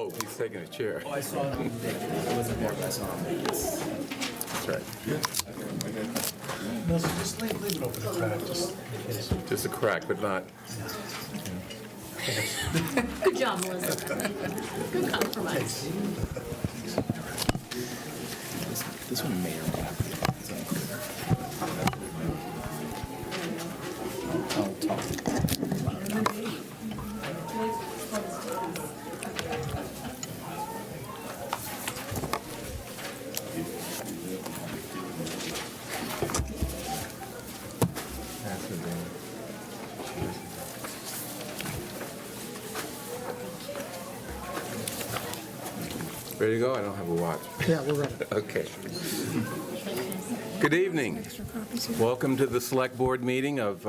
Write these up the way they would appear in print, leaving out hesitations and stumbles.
Oh, he's taking a chair. Oh, I saw it on the day. I wasn't there, but I saw it. That's right. No, so just leave it open to crack, just in case. Just a crack, but not. Good job, Melissa. Good compromise. This one may or may not be. I'll talk to you. Ready to go? I don't have a watch. Yeah, we're ready. Okay. Good evening. Welcome to the Select Board meeting of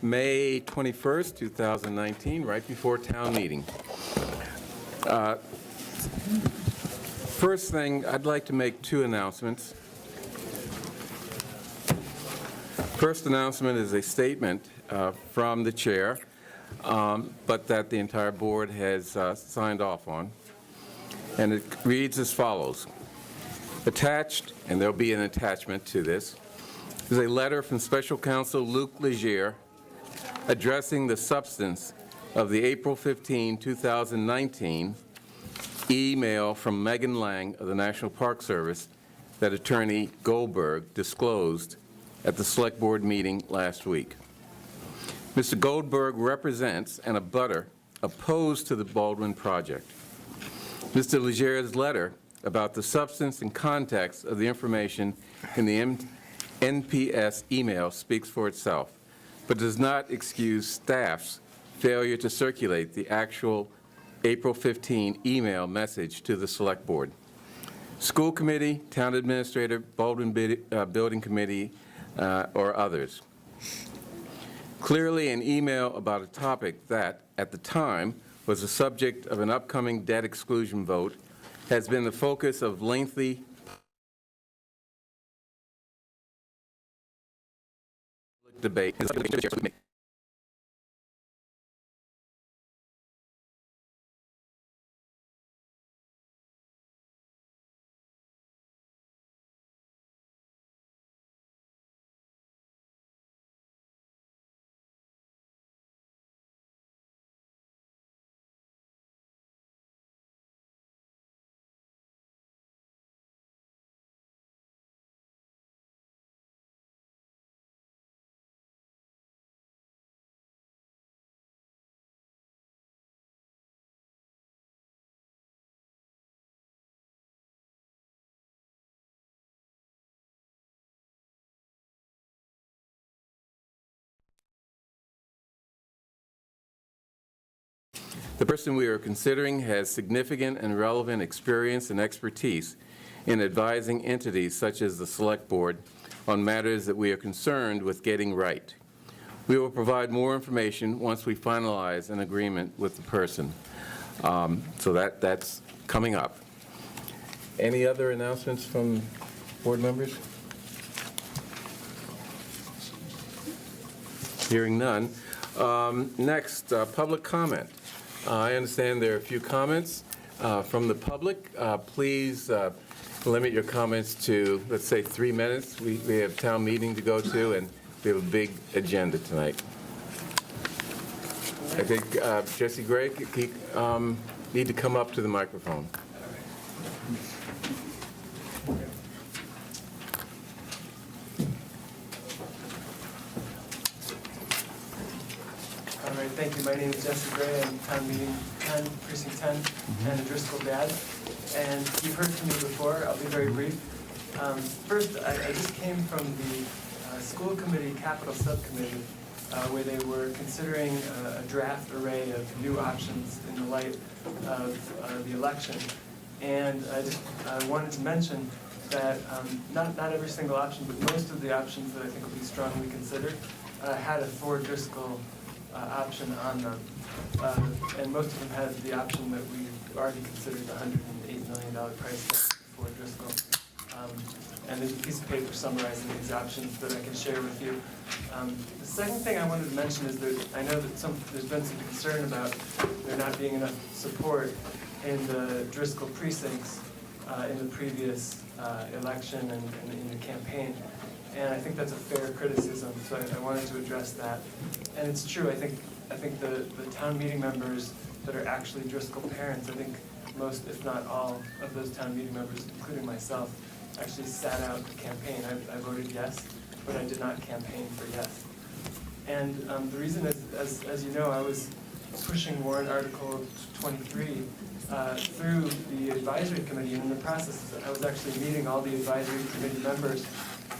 May 21st, 2019, right before town meeting. First thing, I'd like to make two announcements. First announcement is a statement from the chair, but that the entire board has signed off on. And it reads as follows. Attached, and there'll be an attachment to this, is a letter from Special Counsel Luc Leger addressing the substance of the April 15, 2019 email from Megan Lang of the National Park Service that Attorney Goldberg disclosed at the Select Board meeting last week. Mr. Goldberg represents an abutter opposed to the Baldwin project. Mr. Leger's letter about the substance and context of the information in the NPS email speaks for itself, but does not excuse staff's failure to circulate the actual April 15 email message to the Select Board. School committee, town administrator, Baldwin Building Committee, or others. Clearly an email about a topic that, at the time, was the subject of an upcoming debt exclusion vote, has been the focus of lengthy debate. The person we are considering has significant and relevant experience and expertise in advising entities such as the Select Board on matters that we are concerned with getting right. We will provide more information once we finalize an agreement with the person. So that's coming up. Any other announcements from board members? Hearing none. Next, public comment. I understand there are a few comments from the public. Please limit your comments to, let's say, 3 minutes. We have town meeting to go to, and we have a big agenda tonight. I think Jesse Gray need to come up to the microphone. All right, thank you. My name is Jesse Gray. I'm town meeting 10, precinct 10, and a Driscoll dad. And you've heard from me before. I'll be very brief. First, I just came from the school committee capital subcommittee, where they were considering a draft array of new options in the light of the election. And I wanted to mention that not every single option, but most of the options that I think will be strongly considered had a Ford Driscoll option on them. And most of them had the option that we already considered the $108 million price tag for Driscoll. And there's a piece of paper summarizing these options that I can share with you. The second thing I wanted to mention is that I know that there's been some concern about there not being enough support in the Driscoll precincts in the previous election and in the campaign. And I think that's a fair criticism, so I wanted to address that. And it's true, I think the town meeting members that are actually Driscoll parents, I think most, if not all, of those town meeting members, including myself, actually sat out the campaign. I voted yes, but I did not campaign for yes. And the reason is, as you know, I was pushing warrant article 23 through the advisory committee, and in the process, I was actually meeting all the advisory committee members,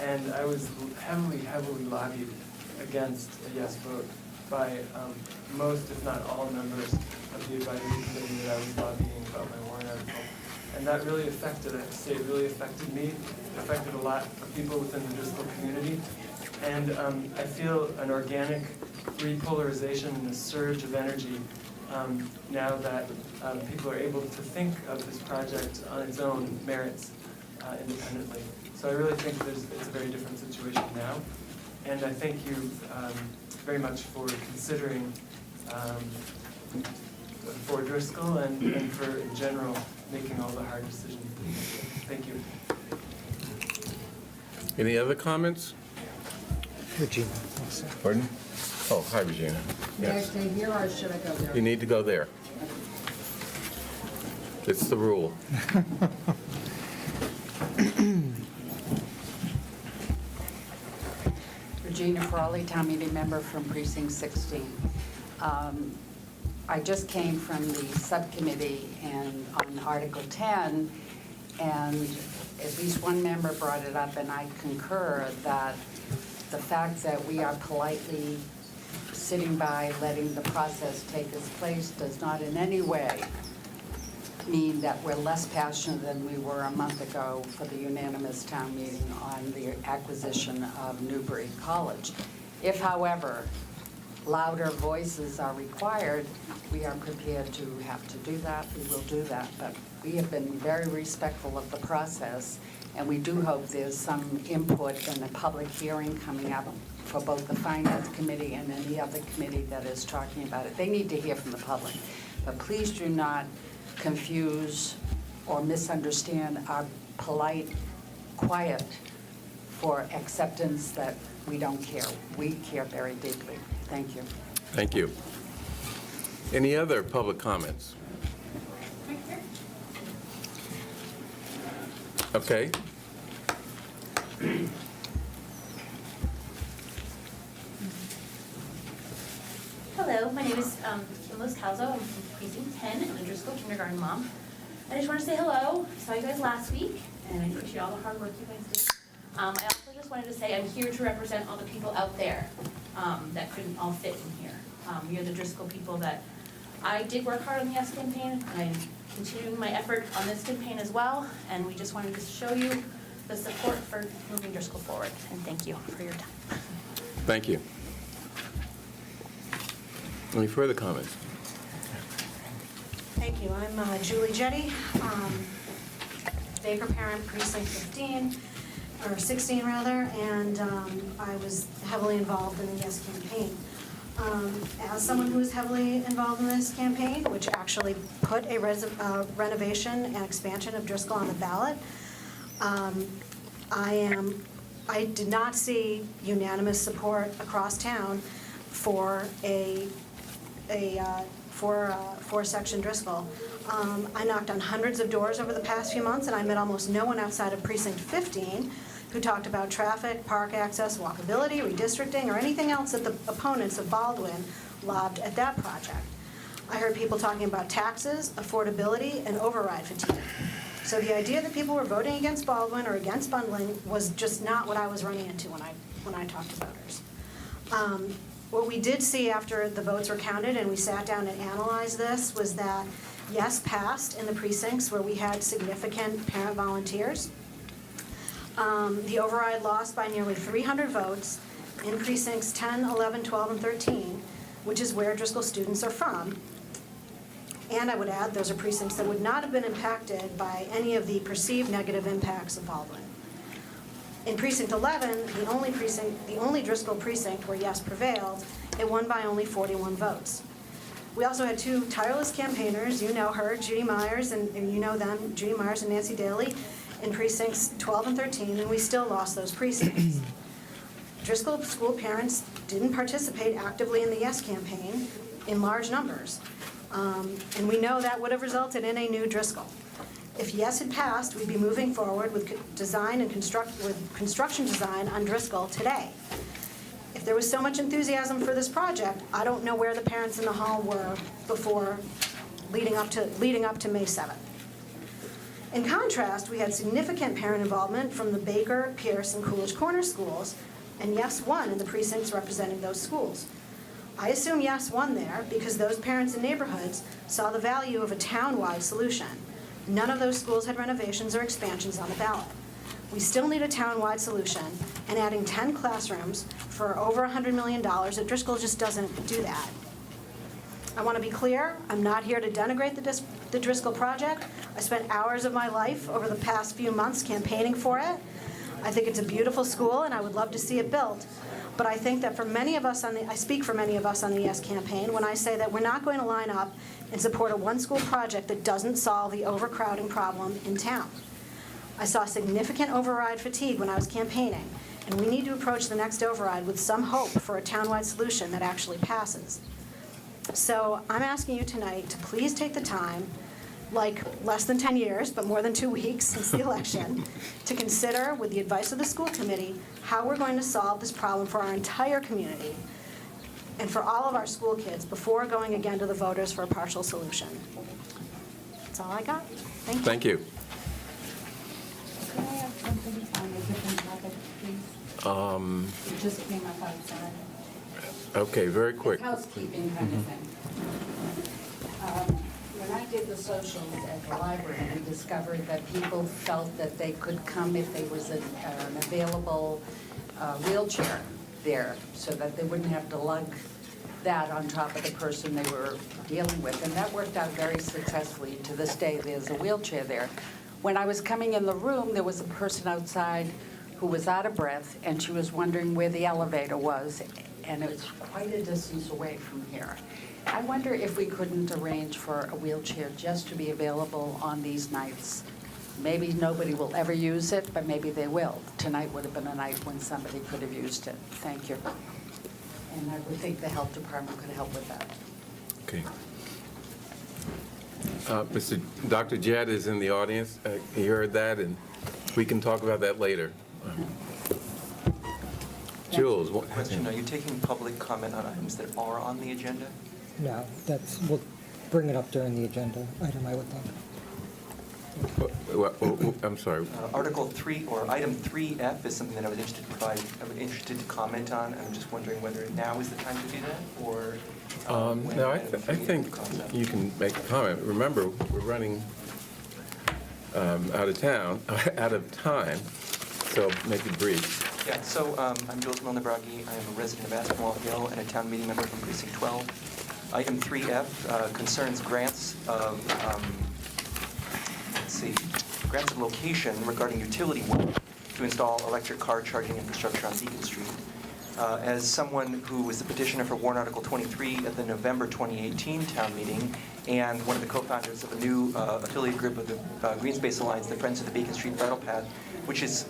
and I was heavily lobbied against a yes vote by most, if not all, members of the advisory committee that I was lobbying about my warrant article. And that really affected, I have to say, it really affected me. It affected a lot of people within the Driscoll community. And I feel an organic repolarization and a surge of energy now that people are able to think of this project on its own merits independently. So I really think it's a very different situation now. And I thank you very much for considering for Driscoll and for, in general, making all the hard decisions. Thank you. Any other comments? Regina. Pardon? Oh, hi, Regina. May I Yes. stay here or should I go there? You need to go there. It's the rule. Regina Frawley, town meeting member from precinct 16. I just came from the subcommittee and on Article 10, and at least one member brought it up, and I concur that the fact that we are politely sitting by, letting the process take its place, does not in any way mean that we're less passionate than we were a month ago for the unanimous town meeting on the acquisition of Newbury College. If, however, louder voices are required, we are prepared to have to do that. We will do that. But we have been very respectful of the process, and we do hope there's some input in a public hearing coming up for both the Finance Committee and any other committee that is talking about it. They need to hear from the public. But please do not confuse or misunderstand our polite, quiet for acceptance that we don't care. We care very deeply. Thank you. Thank you. Any other public comments? Okay. Hello, my name is Kim Loscalzo. I'm from precinct 10. I'm a Driscoll kindergarten mom. I just want to say hello. I saw you guys last week, and I appreciate all the hard work you guys did. I also just wanted to say I'm here to represent all the people out there that couldn't all fit in here. You're the Driscoll people that I did work hard on the Yes campaign, and I'm continuing my effort on this campaign as well, and we just wanted to show you the support for moving Driscoll forward, and thank you for your time. Thank you. Any further comments? Thank you. I'm Julie Jetty, Baker parent, precinct 15, or 16 rather, and I was heavily involved in the Yes campaign. As someone who was heavily involved in this campaign, which actually put a renovation and expansion of Driscoll on the ballot, I did not see unanimous support across town for a four-section Driscoll. I knocked on hundreds of doors over the past few months, and I met almost no one outside of precinct 15 who talked about traffic, park access, walkability, redistricting, or anything else that the opponents of Baldwin lobbed at that project. I heard people talking about taxes, affordability, and override fatigue. So the idea that people were voting against Baldwin or against bundling was just not what I was running into when I talked to voters. What we did see after the votes were counted and we sat down and analyzed this was that yes passed in the precincts where we had significant parent volunteers. The override lost by nearly 300 votes in precincts 10, 11, 12, and 13, which is where Driscoll students are from. And I would add, those are precincts that would not have been impacted by any of the perceived negative impacts of Baldwin. In precinct 11, the only Driscoll precinct where yes prevailed, it won by only 41 votes. We also had two tireless campaigners, you know her, Judy Myers, and you know them, Judy Myers and Nancy Daly, in precincts 12 and 13, and we still lost those precincts. Driscoll school parents didn't participate actively in the Yes campaign in large numbers, and we know that would have resulted in a new Driscoll. If Yes had passed, we'd be moving forward with construction design on Driscoll today. If there was so much enthusiasm for this project, I don't know where the parents in the hall were before leading up to May 7th. In contrast, we had significant parent involvement from the Baker, Pierce, and Coolidge Corner schools, and Yes won in the precincts representing those schools. I assume Yes won there because those parents and neighborhoods saw the value of a town-wide solution. None of those schools had renovations or expansions on the ballot. We still need a town-wide solution, and adding 10 classrooms for over $100 million at Driscoll just doesn't do that. I want to be clear, I'm not here to denigrate the Driscoll project. I spent hours of my life over the past few months campaigning for it. I think it's a beautiful school, and I would love to see it built. But I think that for many of us I speak for many of us on the Yes campaign when I say that we're not going to line up and support a one-school project that doesn't solve the overcrowding problem in town. I saw significant override fatigue when I was campaigning, and we need to approach the next override with some hope for a town-wide solution that actually passes. So I'm asking you tonight to please take the time, like less than 10 years, but more than 2 weeks since the election, to consider, with the advice of the school committee, how we're going to solve this problem for our entire community and for all of our school kids before going again to the voters for a partial solution. That's all I got. Thank you. Thank you. Could I have something on a different topic, please? It just came up outside. Okay, very quick. It's housekeeping kind of thing. When I did the socials at the library, we discovered that people felt that they could come if there was an available wheelchair there, so that they wouldn't have to lug that on top of the person they were dealing with. And that worked out very successfully. To this day, there's a wheelchair there. When I was coming in the room, there was a person outside who was out of breath, and she was wondering where the elevator was, and it was quite a distance away from here. I wonder if we couldn't arrange for a wheelchair just to be available on these nights. Maybe nobody will ever use it, but maybe they will. Tonight would have been a night when somebody could have used it. Thank you. And I would think the health department could help with that. Okay. Dr. Jett is in the audience. He heard that, and we can talk about that later. Jules, what? Question, are you taking public comment on items that are on the agenda? No, we'll bring it up during the agenda item, I would think. I'm sorry. Article 3, or item 3F is something that I was interested to comment on. I'm just wondering whether now is the time to do that, or when No, I item 3 think comes up. you can make a comment. Remember, we're running out of time, so make it brief. Yeah, so I'm Jules Milner-Bragi. I am a resident of Aspinwall Hill and a town meeting member from Precinct 12. Item 3F concerns grants of, grants of location regarding utility work to install electric car charging infrastructure on Beacon Street. As someone who was the petitioner for warrant Article 23 at the November 2018 town meeting, and one of the co-founders of a new affiliate group of the Green Space Alliance, the Friends of the Beacon Street Bridle Path, which is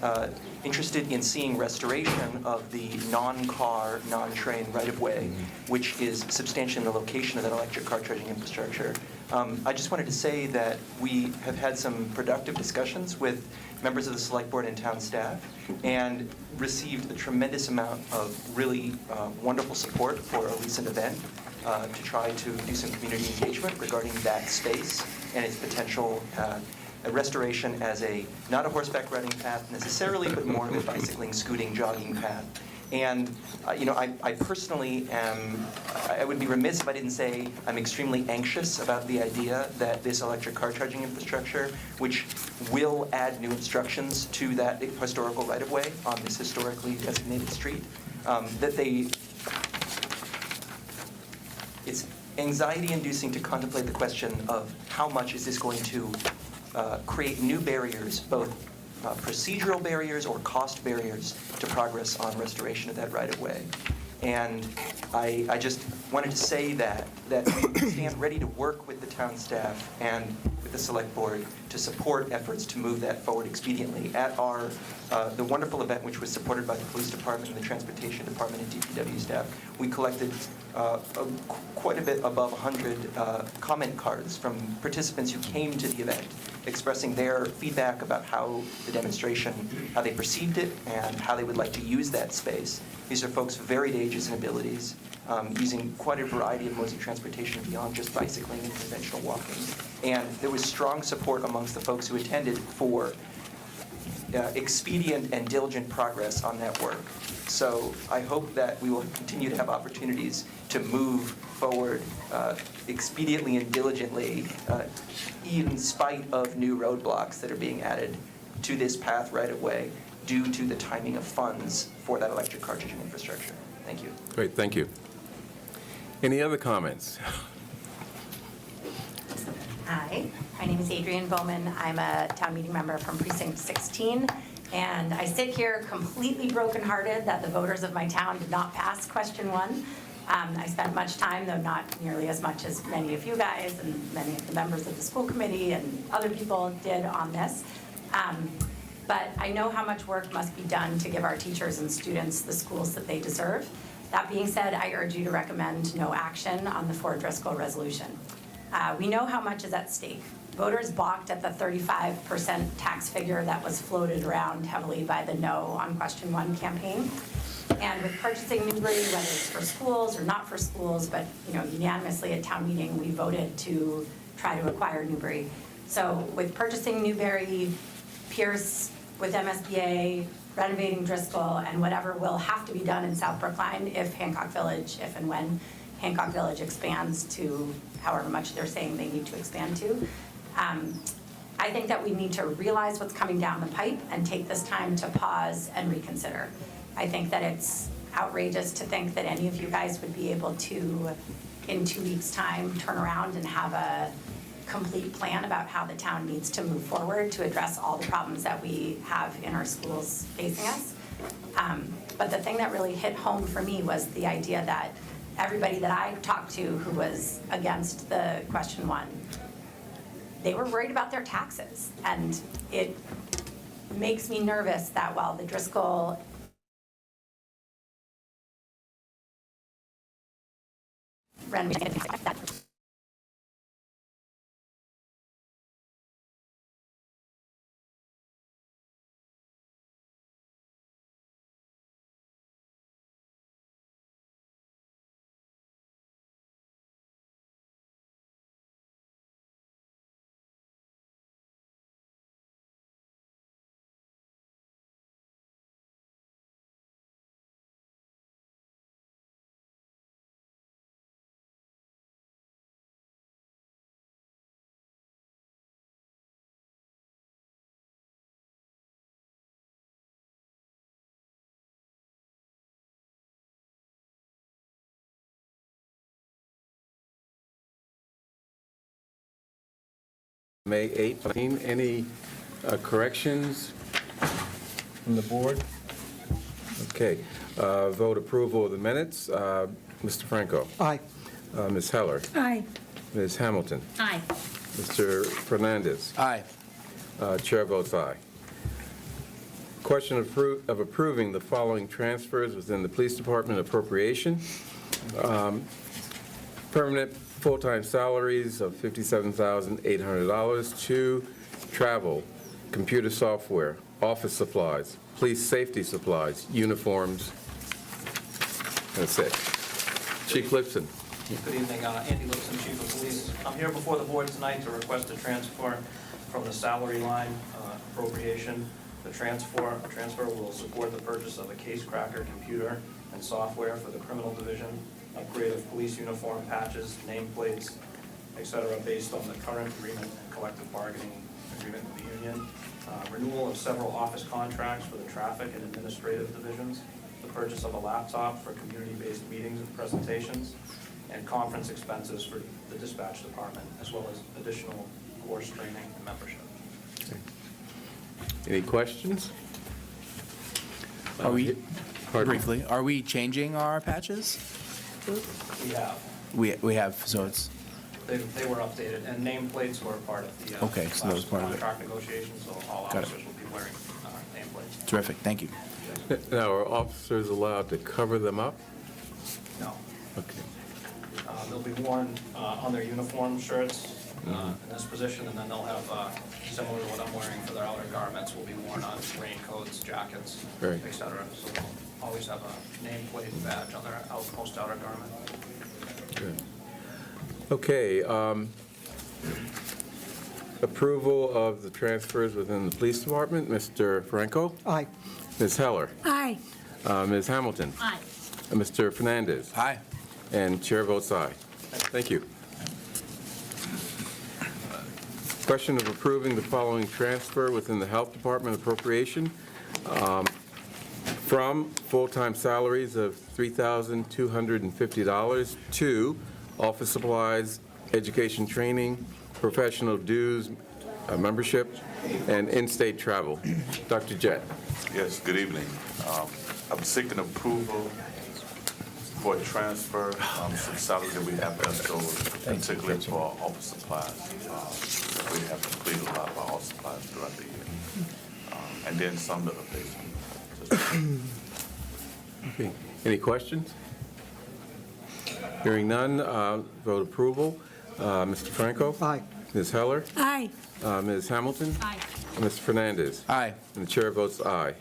interested in seeing restoration of the non-car, non-train right-of-way, which is substantially in the location of that electric car charging infrastructure. I just wanted to say that we have had some productive discussions with members of the Select Board and town staff, and received a tremendous amount of really wonderful support for a recent event to try to do some community engagement regarding that space and its potential a restoration as not a horseback riding path necessarily, but more of a bicycling, scooting, jogging path. And I personally I would be remiss if I didn't say I'm extremely anxious about the idea that this electric car charging infrastructure, which will add new obstructions to that historical right-of-way on this historically designated street, it's anxiety-inducing to contemplate the question of how much is this going to create new barriers, both procedural barriers or cost barriers to progress on restoration of that right-of-way. And I just wanted to say that we stand ready to work with the town staff and with the select board to support efforts to move that forward expediently. At our the wonderful event, which was supported by the police department and the transportation department and DPW staff, we collected quite a bit above 100 comment cards from participants who came to the event, expressing their feedback about how the demonstration, how they perceived it, and how they would like to use that space. These are folks of varied ages and abilities, using quite a variety of modes of transportation beyond just bicycling and conventional walking. And there was strong support amongst the folks who attended for expedient and diligent progress on that work. So I hope that we will continue to have opportunities to move forward expediently and diligently, in spite of new roadblocks that are being added to this path right away due to the timing of funds for that electric car charging infrastructure. Thank you. Great, thank you. Any other comments? Hi, my name is Adrienne Bowman. I'm a town meeting member from Precinct 16, and I sit here completely brokenhearted that the voters of my town did not pass question 1. I spent much time, though not nearly as much as many of you guys and many of the members of the school committee and other people did on this. But I know how much work must be done to give our teachers and students the schools that they deserve. That being said, I urge you to recommend no action on the Ford Driscoll resolution. We know how much is at stake. Voters balked at the 35% tax figure that was floated around heavily by the No on Question 1 campaign. And with purchasing Newbury, whether it's for schools or not for schools, but unanimously at town meeting, we voted to try to acquire Newbury. So with purchasing Newbury, Pierce with MSBA, renovating Driscoll, and whatever will have to be done in South Brookline if and when Hancock Village expands to however much they're saying they need to expand to. I think that we need to realize what's coming down the pipe and take this time to pause and reconsider. I think that it's outrageous to think that any of you guys would be able to, in 2 weeks' time, turn around and have a complete plan about how the town needs to move forward to address all the problems that we have in our schools facing us. But the thing that really hit home for me was the idea that everybody that I talked to who was against the question 1, they were worried about their taxes. And it makes me nervous that while the Driscoll renovation that May 8th, any corrections from the board? Okay, vote approval of the minutes. Mr. Franco? Aye. Ms. Heller? Aye. Ms. Hamilton? Aye. Mr. Fernandez? Aye. Chair votes aye. Question of approving the following transfers within the Police Department appropriation. Permanent full-time salaries of $57,800 to travel, computer software, office supplies, police safety supplies, uniforms. That's it. Chief Lipson. Good evening, Andy Lipson, Chief of Police. I'm here before the board tonight to request a transfer from the salary line appropriation. The transfer will support the purchase of a case cracker computer and software for the criminal division, upgrade of police uniform patches, nameplates, etc., based on the current agreement and collective bargaining agreement with the union. Renewal of several office contracts for the traffic and administrative divisions, the purchase of a laptop for community-based meetings and presentations, and conference expenses for the dispatch department, as well as additional course training and membership. Any questions? Are we, Pardon? briefly, are we changing our patches? We have. We have, so it's, They were updated, and nameplates were part of the Okay, so that was part of it. contract negotiations, so all Got it. officers will be wearing nameplates. terrific, thank you. Now, are officers allowed to cover them up? No. Okay. They'll be worn on their uniform shirts in this position, and then they'll have, similar to what I'm wearing for their outer garments, will be worn on raincoats, jackets, Right. et cetera. So they'll always have a nameplate badge on their most outer garment. Good. Okay, approval of the transfers within the police department, Mr. Franco? Aye. Ms. Heller? Aye. Ms. Hamilton? Aye. Mr. Fernandez? Hi. And chair votes aye. Thank you. Question of approving the following transfer within the Health Department appropriation from full-time salaries of $3,250 to office supplies, education training, professional dues, membership, and in-state travel. Dr. Jett. Yes, good evening. I'm seeking approval for a transfer, some salary that we have escrow, particularly for our office supplies. We have completed a lot of our office supplies throughout the year. And then some little things. Okay. Any questions? Hearing none, vote approval. Mr. Franco? Aye. Ms. Heller? Aye. Ms. Hamilton? Aye. Mr. Fernandez? Aye. And the chair votes aye.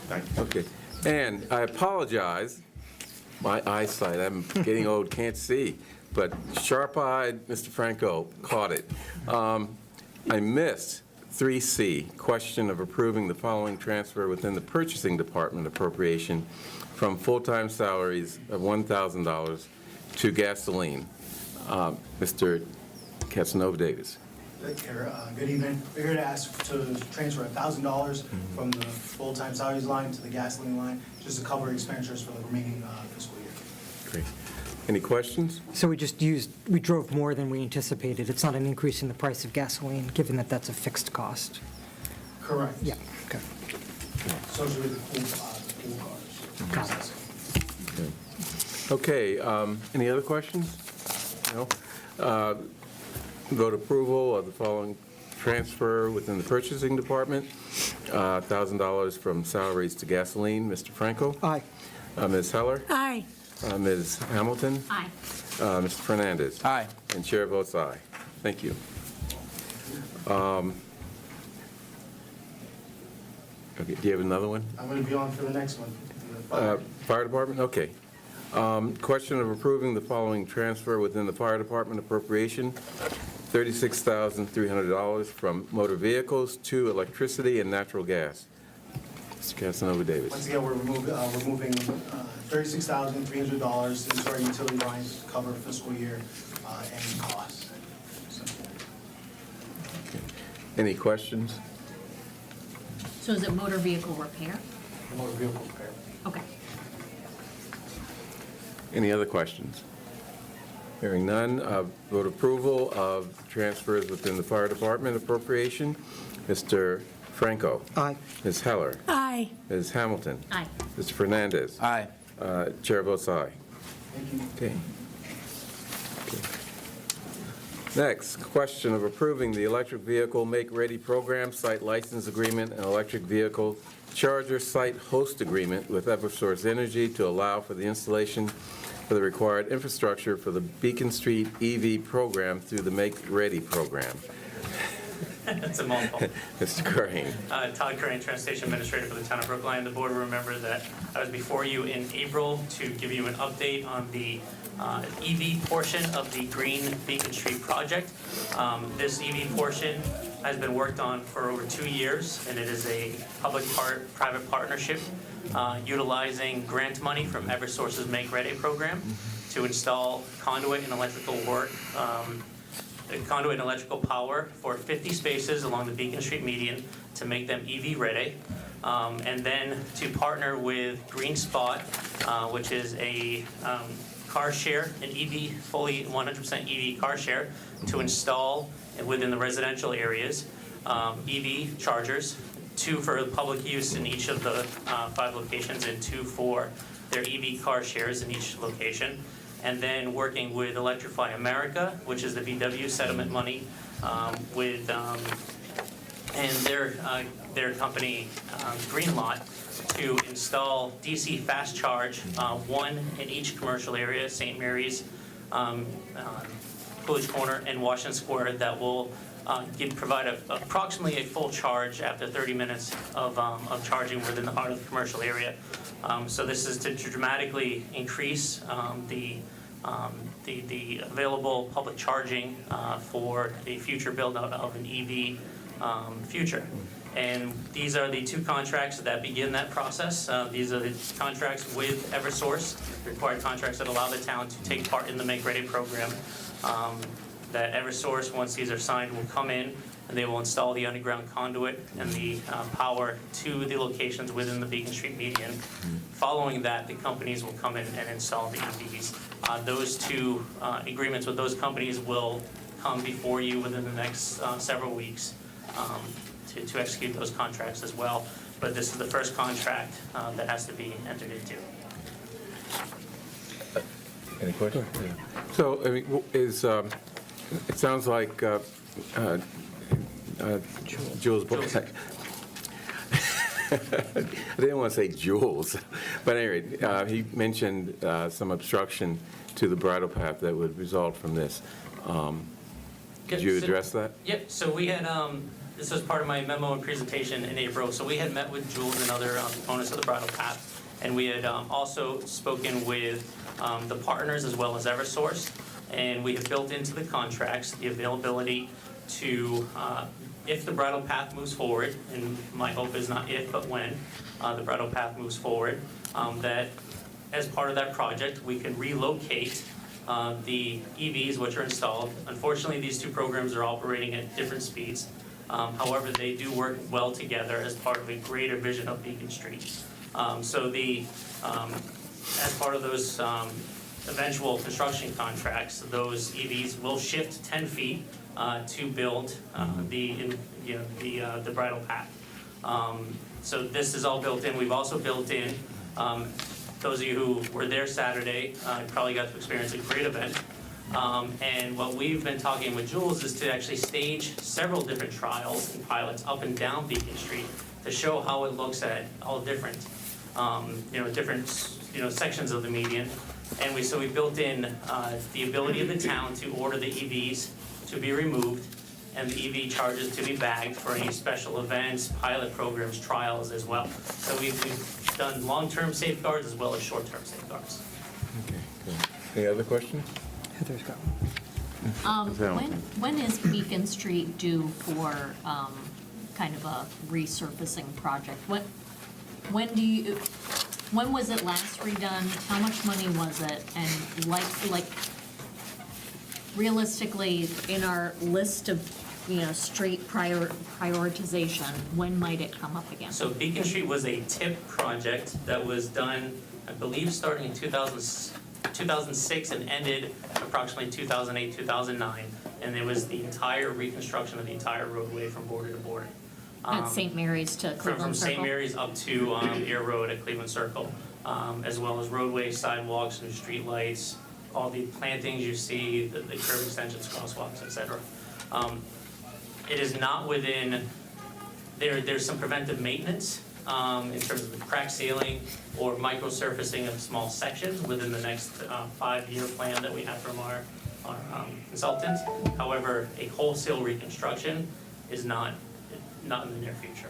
Thank you. Okay. And I apologize, my eyesight, I'm getting old, can't see, but sharp-eyed Mr. Franco caught it. I missed 3C, question of approving the following transfer within the purchasing department appropriation from full-time salaries of $1,000 to gasoline. Mr. Casanova Davis. Good evening. We're here to ask to transfer $1,000 from the full-time salaries line to the gasoline line, just to cover expenditures for the remaining fiscal year. Great. Any questions? So we drove more than we anticipated. It's not an increase in the price of gasoline, given that that's a fixed cost. Correct. Yeah, okay. Associated with the pool cars. Got it. Okay, any other questions? No? Vote approval of the following transfer within the purchasing department, $1,000 from salaries to gasoline. Mr. Franco? Aye. Ms. Heller? Aye. Ms. Hamilton? Aye. Mr. Fernandez? Aye. And chair votes aye. Thank you. Okay, do you have another one? I'm going to be on for the next one. Fire department, okay. Question of approving the following transfer within the fire department appropriation, $36,300 from motor vehicles to electricity and natural gas. Mr. Casanova Davis. Once again, we're moving $36,300 into our utility lines to cover fiscal year and costs. Any questions? So is it motor vehicle repair? Motor vehicle repair. Okay. Any other questions? Hearing none, vote approval of transfers within the fire department appropriation. Mr. Franco. Aye. Ms. Heller. Aye. Ms. Hamilton. Aye. Mr. Fernandez. Aye. Chair votes aye. Thank you. Okay. Next, question of approving the electric vehicle make-ready program, site license agreement, and electric vehicle charger site host agreement with Eversource Energy to allow for the installation of the required infrastructure for the Beacon Street EV program through the Make-Ready program. It's a mouthful. Mr. Crane. Todd Crane, Transportation Administrator for the town of Brookline. The board will remember that I was before you in April to give you an update on the EV portion of the Green Beacon Street project. This EV portion has been worked on for over 2 years, and it is a public-private partnership utilizing grant money from Eversource's Make Ready program to install conduit and electrical work, conduit and electrical power for 50 spaces along the Beacon Street median to make them EV ready. And then to partner with Green Spot, which is a car share, an EV, fully 100% EV car share, to install within the residential areas EV chargers, 2 for public use in each of the 5 locations and 2 for their EV car shares in each location. and then working with Electrify America, which is the VW settlement money, with and their company Greenlot to install DC fast charge, one in each commercial area, St. Mary's, Coolidge Corner, and Washington Square, that will provide approximately a full charge after 30 minutes of charging within the heart of the commercial area. So this is to dramatically increase the available public charging for a future build-out of an EV future. And these are the two contracts that begin that process. These are the contracts with Eversource, required contracts that allow the town to take part in the Make Ready program. That Eversource, once these are signed, will come in and they will install the underground conduit and the power to the locations within the Beacon Street median. Following that, the companies will come in and install the EVs. Those two agreements with those companies will come before you within the next several weeks to execute those contracts as well. But this is the first contract that has to be entered into. Any questions? So, I mean, it sounds like Jules. I didn't want to say Jules, but anyway, he mentioned some obstruction to the bridle path that would result from this. Could you address that? Yep, so we had, this was part of my memo and presentation in April, so we had met with Jules and other components of the bridle path, and we had also spoken with the partners as well as Eversource, and we have built into the contracts the availability to, if the bridle path moves forward, and my hope is not if, but when the bridle path moves forward, that as part of that project, we can relocate the EVs which are installed. Unfortunately, these two programs are operating at different speeds. However, they do work well together as part of a greater vision of Beacon Street. So as part of those eventual construction contracts, those EVs will shift 10 feet to build the bridle path. So this is all built in. We've also built in, those of you who were there Saturday probably got to experience a great event. And what we've been talking with Jules is to actually stage several different trials and pilots up and down Beacon Street to show how it looks at all different, sections of the median. And so we built in the ability of the town to order the EVs to be removed and the EV charges to be bagged for any special events, pilot programs, trials as well. So we've done long-term safeguards as well as short-term safeguards. Okay, good. Any other questions? Heather's got one. When is Beacon Street due for kind of a resurfacing project? When was it last redone? How much money was it? And like realistically, in our list of street prioritization, when might it come up again? So Beacon Street was a TIP project that was done, I believe, starting in 2006 and ended approximately 2008, 2009. And it was the entire reconstruction of the entire roadway from border to border. At St. Mary's to Cleveland From Circle? St. Mary's up to Air Road at Cleveland Circle, as well as roadways, sidewalks, new street lights, all the plantings you see, the curb extensions, crosswalks, et cetera. It is not within, there's some preventive maintenance in terms of the crack sealing or micro surfacing of small sections within the next 5-year plan that we have from our consultant. However, a wholesale reconstruction is not in the near future.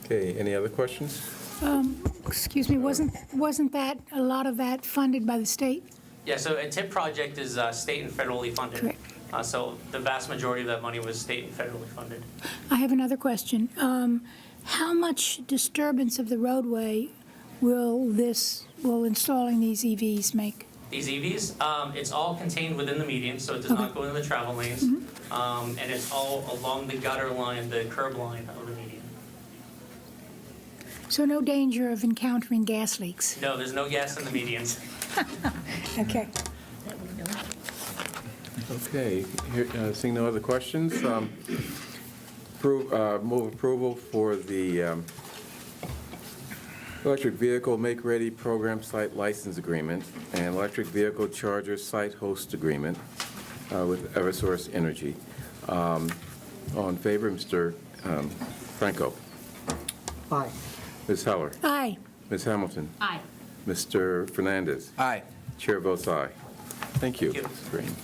Okay, any other questions? Excuse me, wasn't that, a lot of that funded by the state? Yeah, so a TIP project is state and federally funded. Correct. So the vast majority of that money was state and federally funded. I have another question. How much disturbance of the roadway will installing these EVs make? These EVs, it's all contained within the median, so it does not go into the travel lanes. And it's all along the gutter line, the curb line of the median. So no danger of encountering gas leaks? No, there's no gas in the medians. Okay. Okay, seeing no other questions, move approval for the Electric Vehicle Make-Ready Program Site License Agreement and Electric Vehicle Charger Site Host Agreement with Eversource Energy. All in favor, Mr. Franco? Aye. Ms. Heller? Aye. Ms. Hamilton? Aye. Mr. Fernandez? Aye. Chair votes aye. Thank you, Mr. Green.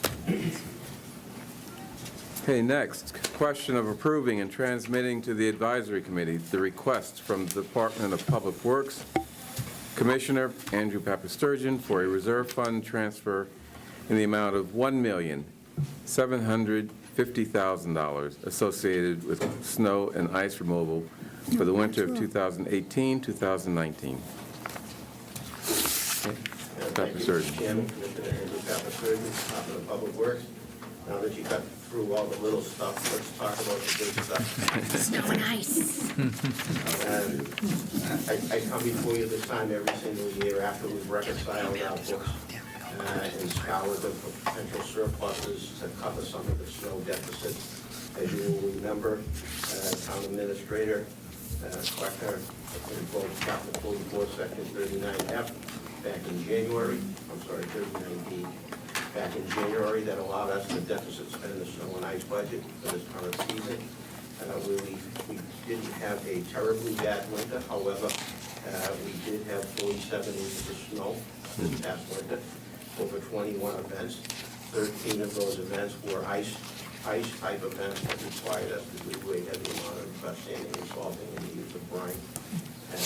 Okay, next, question of approving and transmitting to the Advisory Committee the request from the Department of Public Works, Commissioner Andrew Papasturgeon, for a reserve fund transfer in the amount of $1,750,000 associated with snow and ice removal for the winter of 2018-2019. Papasturgeon. Chairman, Commissioner Andrew Papasturgeon, Department of Public Works. Now that you got through all the little stuff, let's talk about the big stuff. Snow and ice. I come before you this time every single year after we've reconciled our books and scoured them for potential surpluses to cover some of the snow deficits. As you will remember, Town Administrator Clark invoked Chapter 44, Section 39F back in January, 39D, back in January, that allowed us to deficit spend the snow and ice budget for this current season. We didn't have a terribly bad winter, however, we did have 47 inches of snow this past winter, over 21 events. 13 of those events were ice-type events that required us to do a heavy amount of sanding and salting and the use of brine. And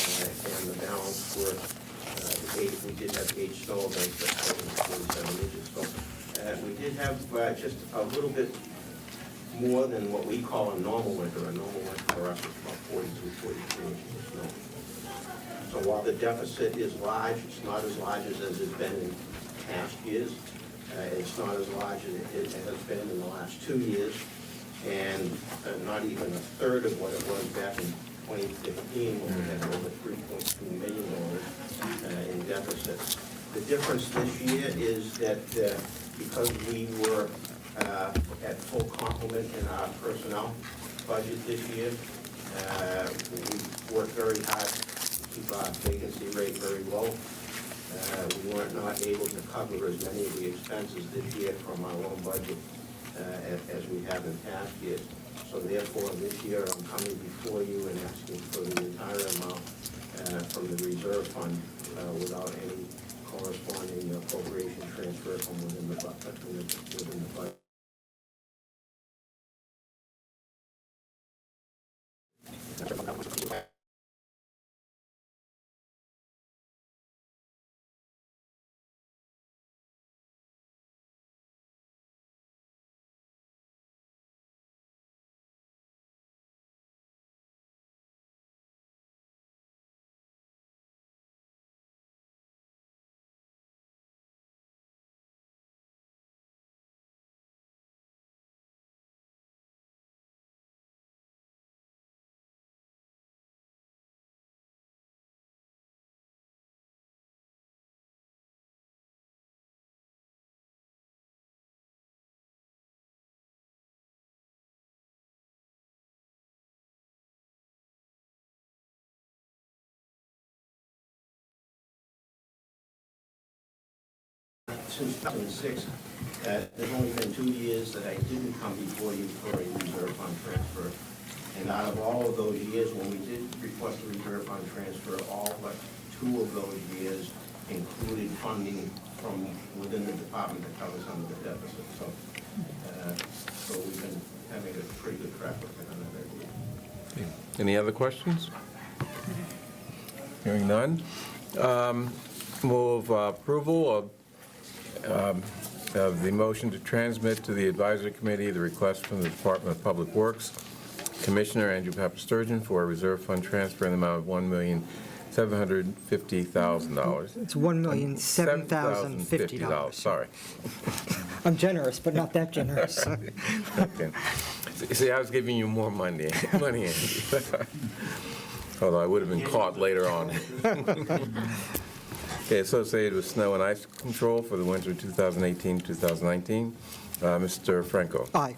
the balance were we did have 8 snow events that totaled 47 inches. So we did have just a little bit more than what we call a normal winter. A normal winter for us is about 42, 43 inches of snow. So while the deficit is large, it's not as large as it has been in past years. It's not as large as it has been in the last 2 years, and not even a third of what it was back in 2015 when we had over $3.2 million in deficit. The difference this year is that because we were at full complement in our personnel budget this year, we worked very hard to keep our vacancy rate very low. We weren't not able to cover as many of the expenses this year from our own budget as we have in past years. So therefore, this year, I'm coming before you and asking for the entire amount from the reserve fund without any corresponding appropriation transfer from within the budget. Since 2006, there's only been 2 years that I didn't come before you for a reserve fund transfer. And out of all of those years, when we did request a reserve fund transfer, all but 2 of those years included funding from within the department to cover some of the deficit. So we've been having a pretty good track record on that every year. Any other questions? Hearing none. Move approval of the motion to transmit to the Advisory Committee the request from the Department of Public Works, Commissioner Andrew Papasturgeon, for a reserve fund transfer in the amount of $1,750,000. It's $1,007,050. Sorry. I'm generous, but not that generous. Okay. See, I was giving you more money, Andy. Although I would have been caught later on. Okay, associated with snow and ice control for the winter 2018-2019. Mr. Franco? Aye.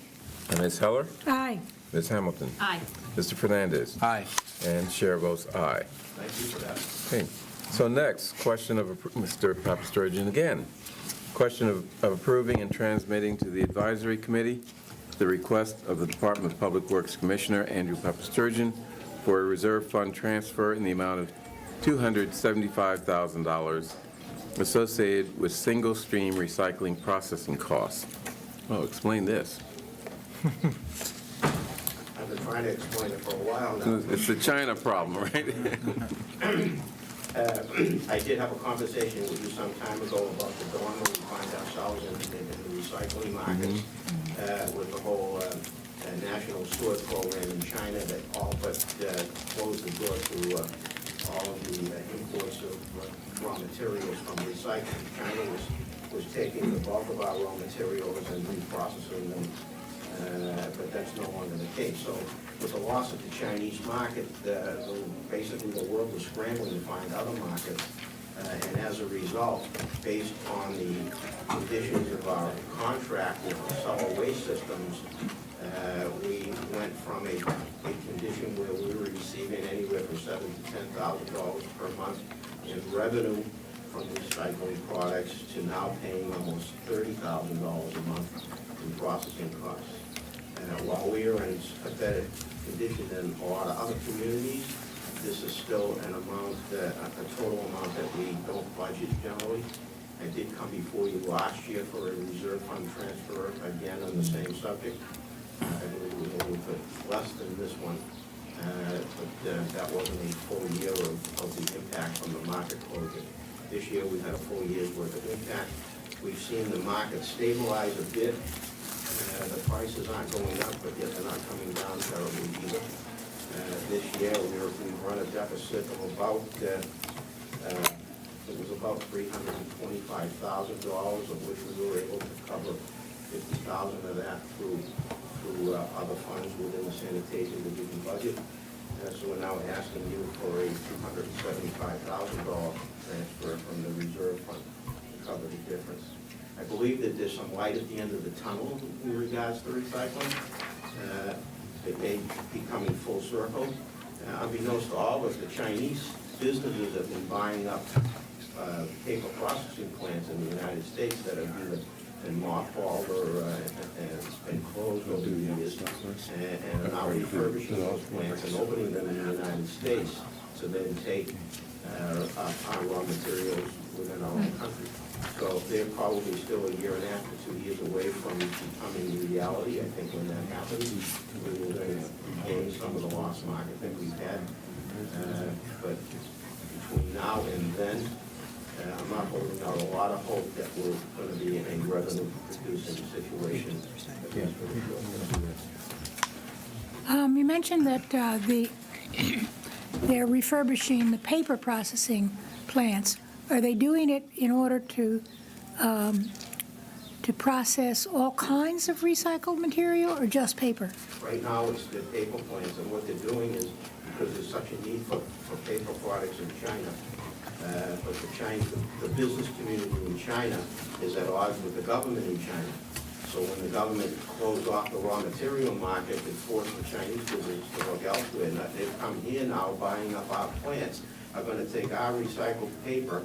Ms. Heller? Aye. Ms. Hamilton? Aye. Mr. Fernandez? Aye. And chair votes aye. Thank you for that. Okay, so next, question of Mr. Papastergian again. Question of approving and transmitting to the advisory committee the request of the Department of Public Works Commissioner Andrew Papastergian for a reserve fund transfer in the amount of $275,000 associated with single-stream recycling processing costs. Oh, explain this. I've been trying to explain it for a while now. It's the China problem, right? I did have a conversation with you some time ago about the dilemma we find ourselves in the recycling market with the whole national storage program in China that all but closed the door to all of the imports of raw materials from recycling. China was taking the bulk of our raw materials and reprocessing them, but that's no longer the case. So with the loss of the Chinese market, basically the world was scrambling to find other markets. And as a result, based on the conditions of our contract with the solid waste systems, we went from a condition where we were receiving anywhere from $7,000 to $10,000 per month in revenue from recycling products to now paying almost $30,000 a month in processing costs. While we are in a better condition than a lot of other communities, this is still an amount, a total amount that we don't budget generally. I did come before you last year for a reserve fund transfer, again on the same subject. I believe it was a little bit less than this one, but that wasn't a full year of the impact from the market closure. This year we had a full year's worth of impact. We've seen the market stabilize a bit. The prices aren't going up, but yet they're not coming down terribly either. This year, we've run a deficit of about, it was about $325,000, of which we were able to cover $50,000 of that through other funds within the sanitation division budget. So we're now asking you for a $275,000 transfer from the reserve fund to cover the difference. I believe that there's some light at the end of the tunnel in regards to recycling. It may be coming full circle. Unbeknownst to all of us, the Chinese businesses have been buying up paper processing plants in the United States that have either been mothballed or been closed over the years, and are now refurbishing those plants and opening them in the United States to then take our raw materials within our own country. So they're probably still a year and a half to 2 years away from becoming reality. I think when that happens, we will then gain some of the lost market that we've had. But between now and then, I'm not holding out a lot of hope that we're going to be in a revenue-producing situation. You mentioned that they're refurbishing the paper processing plants. Are they doing it in order to process all kinds of recycled material or just paper? Right now, it's the paper plants, and what they're doing is, because there's such a need for paper products in China, but the business community in China is at odds with the government in China. So when the government closed off the raw material market, it forced the Chinese business to look elsewhere. Now, they've come here now, buying up our plants, are going to take our recycled paper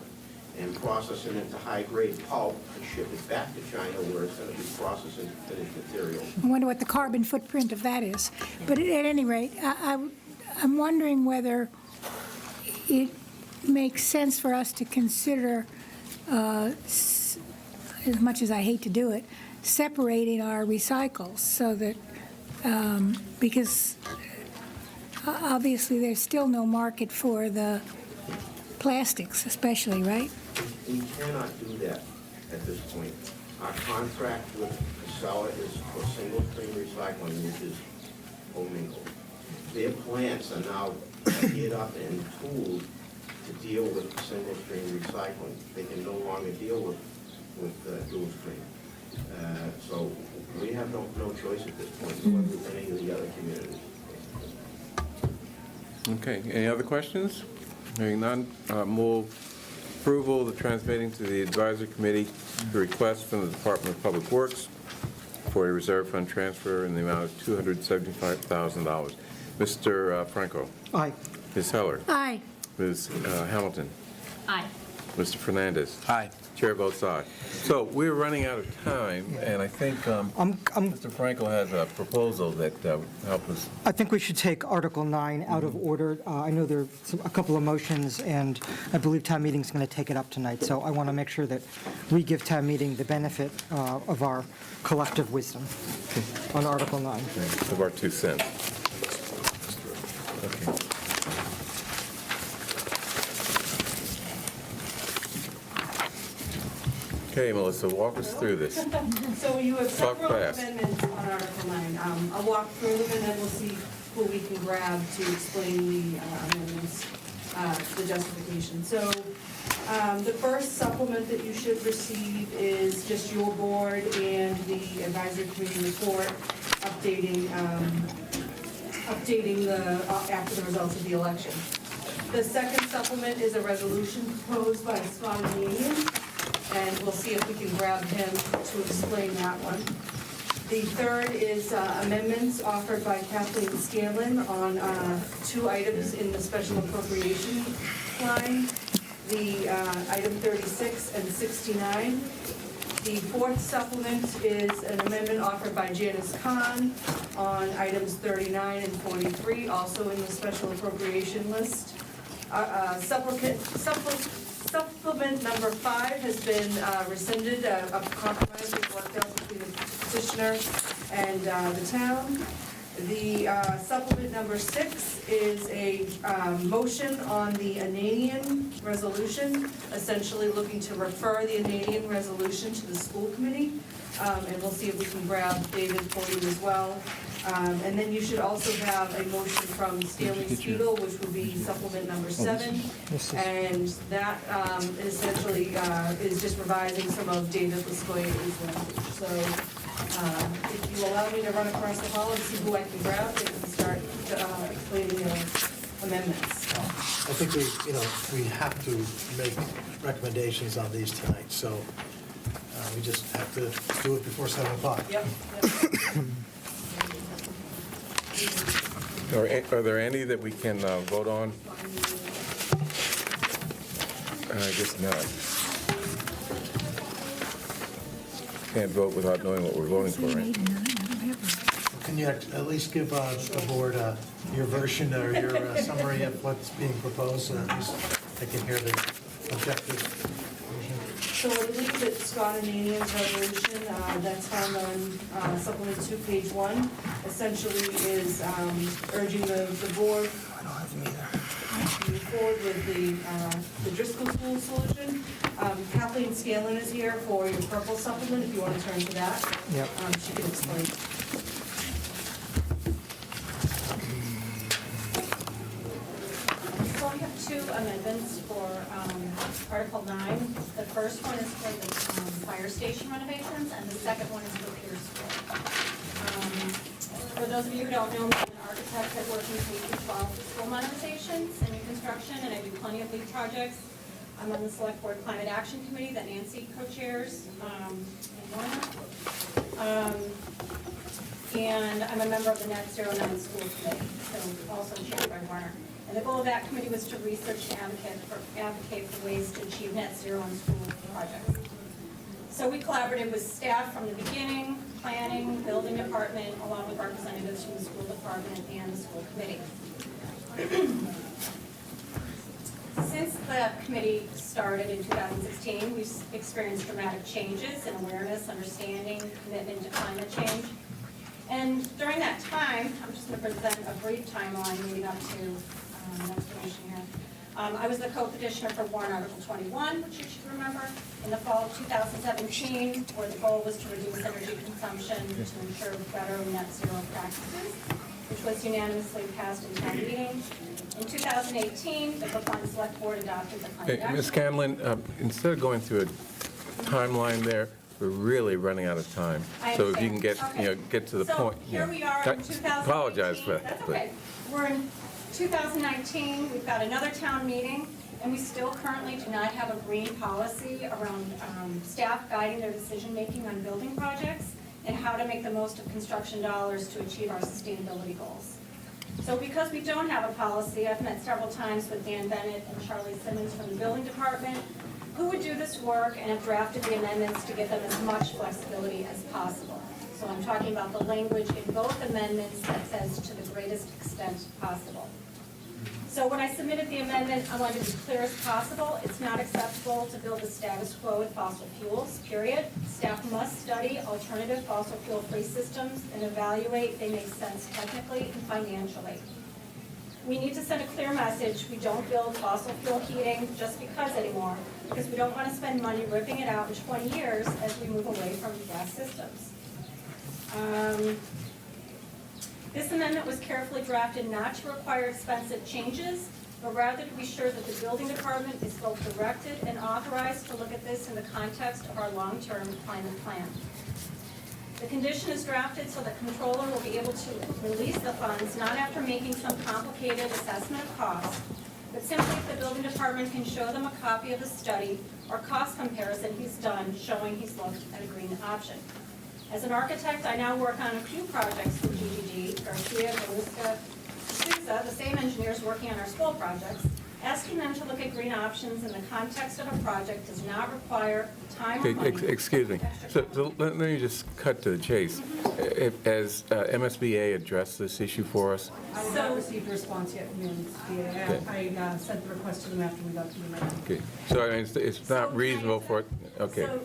and process it into high-grade pulp and ship it back to China, where it's going to be processed into finished material. I wonder what the carbon footprint of that is. But at any rate, I'm wondering whether it makes sense for us to consider, as much as I hate to do it, separating our recycles so that, because obviously there's still no market for the plastics especially, right? We cannot do that at this point. Our contract with Casella is for single-stream recycling, which is commingled. Their plants are now geared up and tooled to deal with single-stream recycling. They can no longer deal with dual-stream. So we have no choice at this point, nor do any of the other communities. Okay, any other questions? Hearing none, move approval of the transmitting to the advisory committee the request from the Department of Public Works for a reserve fund transfer in the amount of $275,000. Mr. Franco. Aye. Ms. Heller. Aye. Ms. Hamilton. Aye. Mr. Fernandez. Aye. Chair votes aye. So we're running out of time, and I think Mr. Franco has a proposal that help us. I think we should take Article 9 out of order. I know there are a couple of motions, and I believe town meeting's going to take it up tonight, so I want to make sure that we give town meeting the benefit of our collective wisdom on Article 9. Of our 2 cents. Okay. Okay, Melissa, walk us through this. So you have Talk several fast. amendments on Article 9. I'll walk through them and then we'll see who we can grab to explain the amendments, the justification. So the first supplement that you should receive is just your board and the advisory committee report updating after the results of the election. The second supplement is a resolution proposed by Scott Union, and we'll see if we can grab him to explain that one. The third is amendments offered by Kathleen Scanlon on 2 items in the special appropriation line, the item 36 and 69. The fourth supplement is an amendment offered by Janice Kahn on items 39 and 43, also in the special appropriation list. Supplement number 5 has been rescinded, a compromise was worked out between the petitioner and the town. The supplement number 6 is a motion on the Ananian resolution, essentially looking to refer the Ananian resolution to the school committee. And we'll see if we can grab David for you as well. And then you should also have a motion from Stanley Spiegel, which will be supplement number 7. And that essentially is just revising some of David Lescoy's language. So if you allow me to run across the hall and see who I can grab, they can start explaining the amendments. I think we have to make recommendations on these tonight, so we just have to do it before 7 o'clock. Yep. Are there any that we can vote on? I guess not. Can't vote without knowing what we're voting for, right? Can you at least give the board your version or your summary of what's being proposed, so at least I can hear the objective version? So I believe that Scott Ananian's resolution, that's found on supplement 2, page 1, essentially is urging the board to move forward with the Driscoll School solution. Kathleen Scanlon is here for your purple supplement, if you want to turn to that. Yep. She can explain. So I have 2 amendments for Article 9. The first one is for the fire station renovations, and the second one is for Pierce School. For those of you who don't know me, I'm an architect that works in K-12 school modernizations and new construction, and I do plenty of big projects. I'm on the Select Board Climate Action Committee that Nancy co-chairs, and I'm a member of the Net Zero 9 School Committee, so also chaired by Warner. And the goal of that committee was to research and advocate for ways to achieve net zero on school projects. So we collaborated with staff from the beginning, planning, building department, along with representatives from the school department and the school committee. Since the committee started in 2016, we've experienced dramatic changes in awareness, understanding, commitment to climate change. And during that time, I'm just going to present a brief timeline leading up to explanation here. I was the co-petitioner for warrant Article 21, which you should remember, in the fall of 2017, where the goal was to reduce energy consumption to ensure better net zero practices, which was unanimously passed in town meeting. In 2018, the Brookline Select Board adopted the Climate Action. Ms. Scanlon, instead of going through a timeline there, we're really running out of time. So if you can get, get to the point. So here we are in 2018. Apologize for that. That's okay. We're in 2019, we've got another town meeting, and we still currently do not have a green policy around staff guiding their decision-making on building projects. and how to make the most of construction dollars to achieve our sustainability goals. So because we don't have a policy, I've met several times with Dan Bennett and Charlie Simmons from the building department, who would do this work and have drafted the amendments to give them as much flexibility as possible. So I'm talking about the language in both amendments that says to the greatest extent possible. So when I submitted the amendment, I wanted to be clear as possible. It's not acceptable to build the status quo with fossil fuels, period. Staff must study alternative fossil fuel-free systems and evaluate if they make sense technically and financially. We need to send a clear message. We don't build fossil fuel heating just because anymore, because we don't want to spend money ripping it out in 20 years as we move away from gas systems. This amendment was carefully drafted not to require expensive changes, but rather to be sure that the building department is both directed and authorized to look at this in the context of our long-term climate plan. The condition is drafted so the controller will be able to release the funds not after making some complicated assessment of cost, but simply if the building department can show them a copy of the study or cost comparison he's done showing he's looked at a green option. As an architect, I now work on a few projects for GGG, Garcia, Galuska, Sousa, the same engineers working on our school projects. Asking them to look at green options in the context of a project does not require time or money. Excuse me. So let me just cut to the chase. Has MSBA addressed this issue for us? I have not received a response yet from UNSDA. Okay. I sent the request to them after we got to the amendment. Okay. So I mean, it's not reasonable for it, okay. So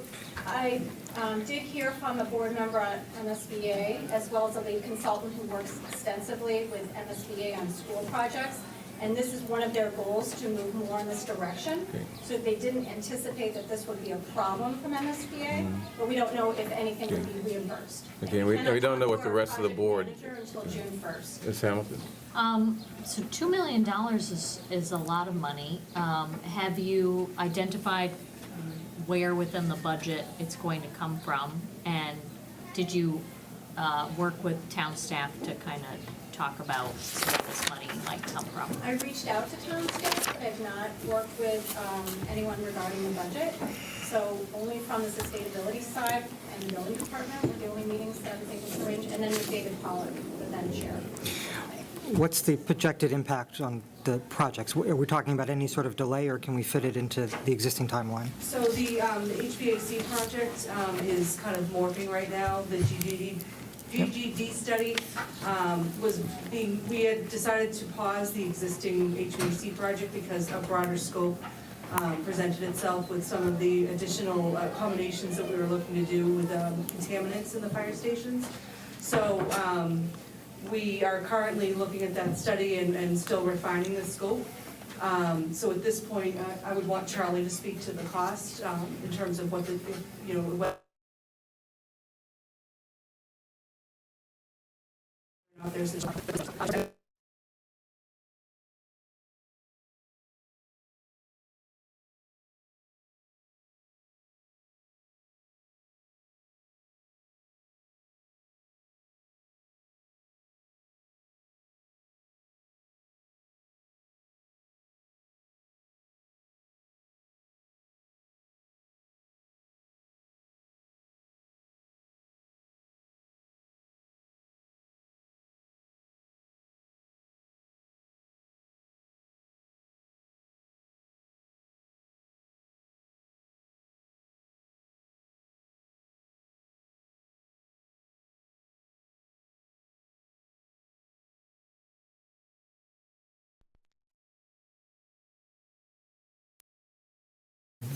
I did hear from a board member on MSBA, as well as a lead consultant who works extensively with MSBA on school projects. And this is one of their goals, to move more in this direction. Okay. So they didn't anticipate that this would be a problem from MSBA, but we don't know if anything would be reimbursed. Okay, we don't know what the rest of the board. Until June 1st. Ms. Hamilton? So $2 million is a lot of money. Have you identified where within the budget it's going to come from? And did you work with town staff to kind of talk about where this money might come from? I reached out to town staff. I have not worked with anyone regarding the budget. So only from the sustainability side and the building department were the only meetings that everything was arranged. And then with David Pollack, the then chair. What's the projected impact on the projects? Are we talking about any sort of delay, or can we fit it into the existing timeline? So the HVAC project is kind of morphing right now. The GGD study we had decided to pause the existing HVAC project because a broader scope presented itself with some of the additional accommodations that we were looking to do with contaminants in the fire stations. So we are currently looking at that study and still refining the scope. So at this point, I would want Charlie to speak to the cost in terms of what what there's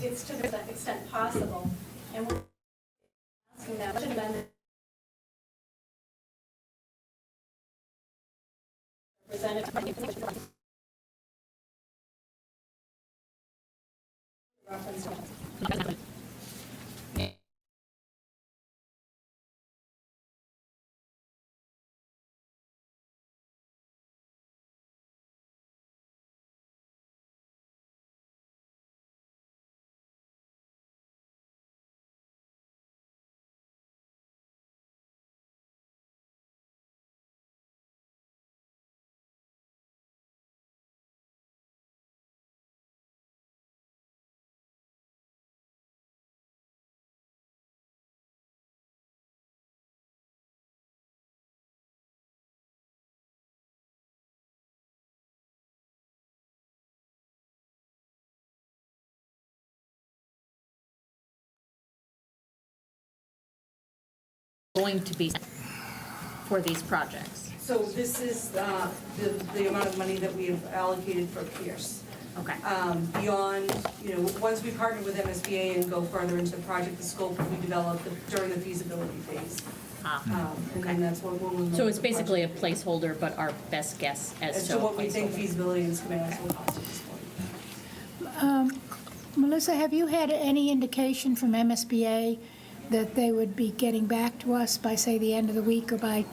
It's to the extent possible. And we're asking that budget amendment presented reference. going to be for these projects? So this is the amount of money that we have allocated for Pierce. Okay. Beyond, once we partner with MSBA and go further into the project, the scope will be developed during the feasibility phase. And then that's what we'll. So it's basically a placeholder, but our best guess as to what a we think placeholder. feasibility and schematics will cost at this point. Melissa, have you had any indication from MSBA that they would be getting back to us by, say, the end of the week or by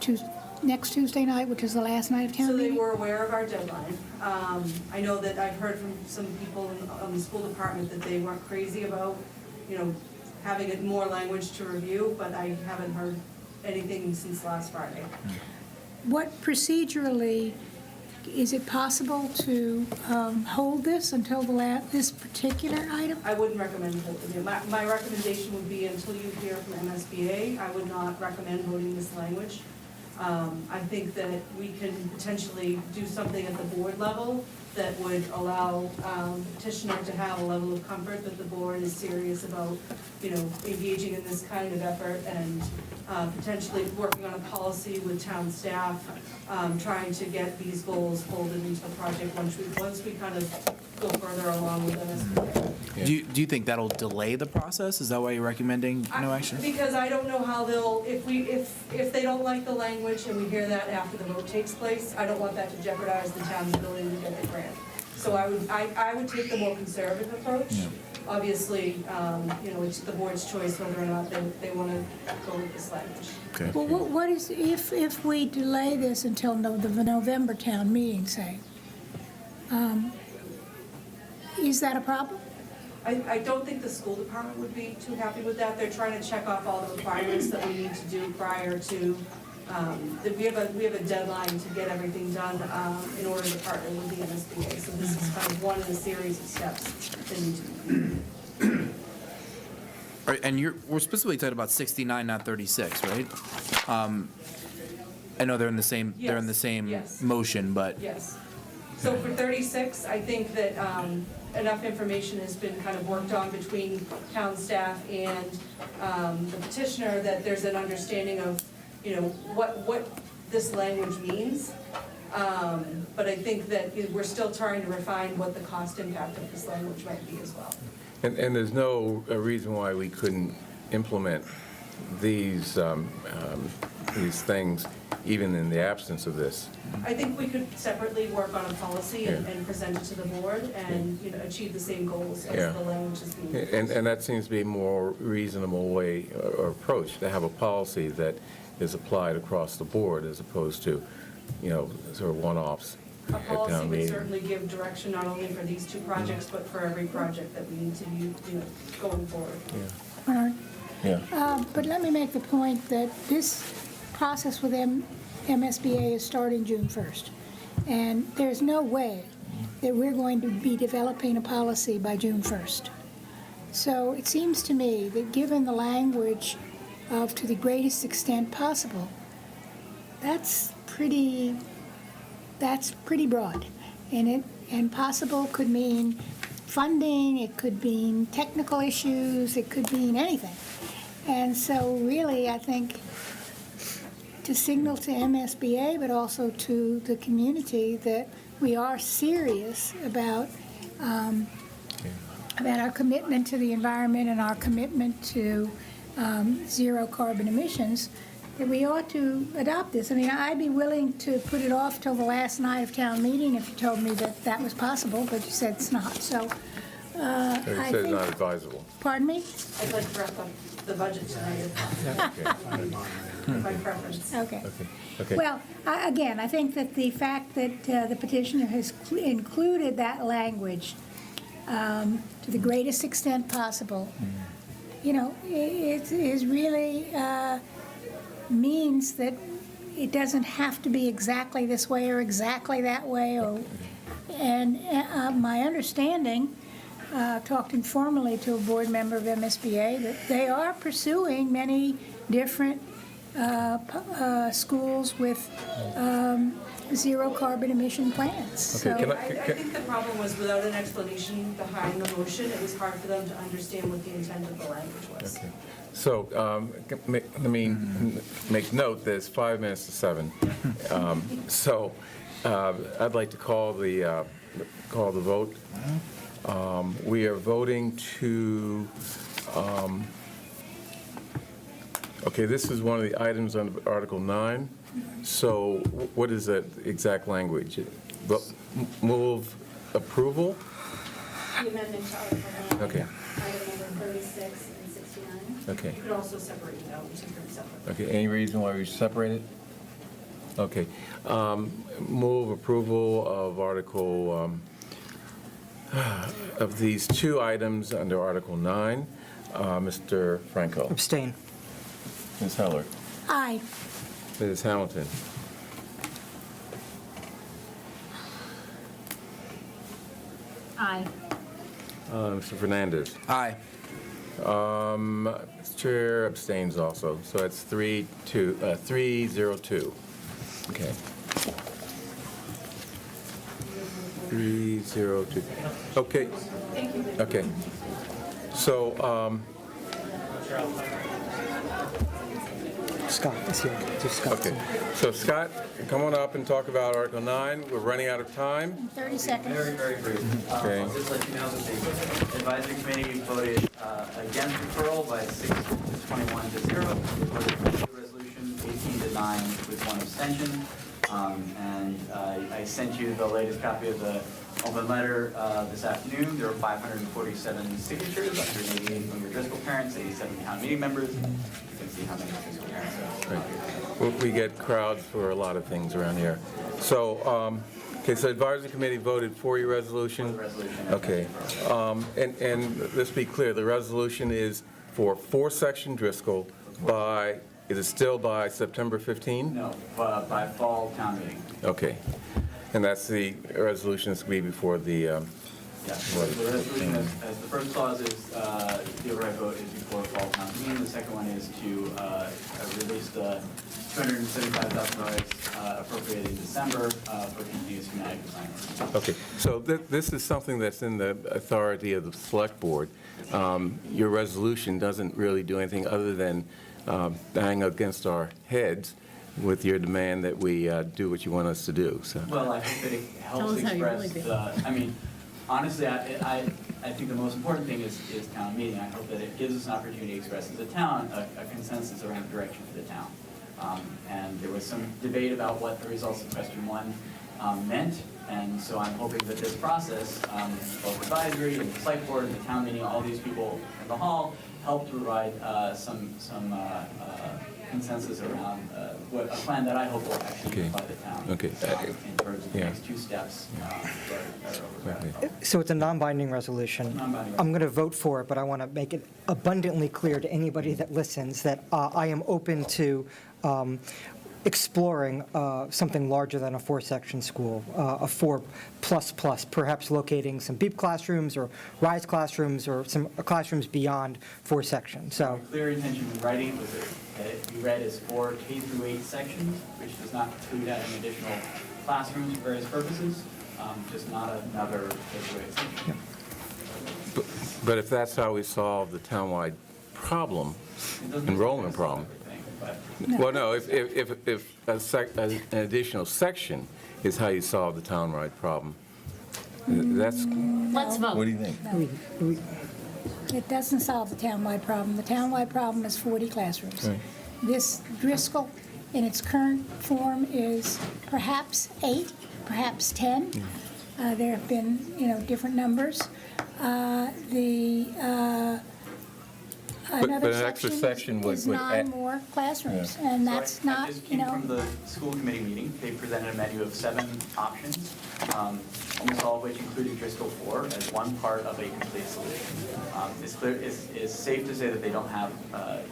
next Tuesday night, which is the last night of town So they meeting? were aware of our deadline. I know that I've heard from some people in the school department that they weren't crazy about, having it more language to review, but I haven't heard anything since last Friday. What procedurally, is it possible to hold this until this particular item? I wouldn't recommend holding it. My recommendation would be until you hear from MSBA, I would not recommend voting this language. I think that we can potentially do something at the board level that would allow petitioner to have a level of comfort that the board is serious about, engaging in this kind of effort and potentially working on a policy with town staff, trying to get these goals folded into the project once we kind of go further along with MSBA. Do you think that'll delay the process? Is that why you're recommending no action? Because I don't know how they'll, if they don't like the language and we hear that after the vote takes place, I don't want that to jeopardize the town's ability to get the grant. So I would take the more conservative approach. Yeah. Obviously, it's the board's choice whether or not they want to go with this language. Okay. Well, what is, if we delay this until the November town meeting, say, is that a problem? I don't think the school department would be too happy with that. They're trying to check off all the requirements that we need to do prior to, that we have a deadline to get everything done in order to partner with the MSBA. So this is kind of one in a series of steps that need to be completed. All right, and we're specifically talking about 69, not 36, right? I know they're in the same Yes. motion, but Yes. So for 36, I think that enough information has been kind of worked on between town staff and the petitioner that there's an understanding of, what this language means. But I think that we're still trying to refine what the cost impact of this language might be as well. And there's no reason why we couldn't implement these things even in the absence of this. I think we could separately work on a policy and present it to the board and, achieve the same goals as the language is being used. And that seems to be a more reasonable way or approach, to have a policy that is applied across the board as opposed to, sort of one-offs A at policy town would meeting. certainly give direction not only for these two projects, but for every project that we need to do, going forward. All right. Yeah. But let me make the point that this process with MSBA is starting June 1st. And there's no way that we're going to be developing a policy by June 1st. So it seems to me that given the language of to the greatest extent possible, that's pretty broad. And possible could mean funding, it could mean technical issues, it could mean anything. And so really, I think, to signal to MSBA, but also to the community, that we are serious about our commitment to the environment and our commitment to zero carbon emissions, that we ought to adopt this. I mean, I'd be willing to put it off till the last night of town meeting if you told me that that was possible, but you said it's not. So I It says think, not advisable. pardon me? I'd like to wrap up the budget tonight, my preference. Okay. Okay. Well, again, I think that the fact that the petitioner has included that language to the greatest extent possible, it is really means that it doesn't have to be exactly this way or exactly that way. And my understanding, talked informally to a board member of MSBA, that they are pursuing many different schools with zero carbon emission plants. So Okay, I think the problem was without an explanation behind the motion, it was hard for them to understand what the intent of the language was. Okay. So, let me make note that it's 5 minutes to 7. So, I'd like to call the vote. We are voting to, okay, this is one of the items on Article 9. So what is that exact language? Move approval? The amendment to Article 9. Okay. Item number 36 and 69. Okay. You could also separate it out and take them separate. Okay, any reason why we separate it? Okay. Move approval of Article, of these two items under Article 9. Mr. Franco? Abstain. Ms. Heller? aye. Ms. Hamilton? Aye. Mr. Fernandez? Aye. Chair abstains also, so that's 302. Okay. 302. Okay. Okay. So, Scott is here. Just Scott. okay. So Scott, come on up and talk about Article 9. We're running out of time. 30 seconds. Very, very brief. Okay. I'll just let you know that the advisory committee voted against referral by 6 to 21 to 0. Voted for the resolution 18 to 9 with one abstention. And I sent you the latest copy of the open letter this afternoon. There were 547 signatures, 188 from your Driscoll parents, 87 town meeting members. You can see how many Driscoll parents are. We get crowds for a lot of things around here. So, okay, so advisory committee voted for your resolution? For the resolution. Okay. And let's be clear, the resolution is for 4-section Driscoll by, is it still by September 15? No, by fall town meeting. Okay. And that's the resolution that's going to be before the, Yeah, so the resolution, as the first clause is, the override vote is before fall town meeting. The second one is to release the $275,000 appropriated in December for continuous humanity design. okay. So this is something that's in the authority of the select board. Your resolution doesn't really do anything other than bang against our heads with your demand that we do what you want us to do, so. Well, I think that it Tell helps us how you really express the, I mean, honestly, I think the most important thing is town meeting. I hope that it gives us an opportunity to express as a town a consensus around direction for the town. And there was some debate about what the results of question 1 meant, and so I'm hoping that this process, both advisory and the select board and the town meeting, all these people in the hall, help to provide some consensus around what a plan that I hope will actually unify the town. Okay. In terms of the next 2 steps. So it's a non-binding resolution. Non-binding. I'm going to vote for it, but I want to make it abundantly clear to anybody that listens that I am open to exploring something larger than a 4-section school, a 4++, perhaps locating some BEEP classrooms or RISE classrooms or some classrooms beyond 4 sections. So, Clear intention in writing it was that it be read as 4 K-8 sections, which does not include adding additional classrooms for various purposes, just not another K-8 section. But if that's how we solve the townwide problem, enrollment problem. Well, no, if an additional section is how you solve the townwide problem, that's, Let's vote. what do you think? It doesn't solve the townwide problem. The townwide problem is 40 classrooms. Right. This Driscoll, in its current form, is perhaps 8, perhaps 10. There have been, different numbers. But Another an extra section would is would 9 add- more classrooms, and that's So I not, just came from the school committee meeting. They presented a menu of 7 options, almost all of which included Driscoll 4 as one part of a complete solution. It's safe to say that they don't have, a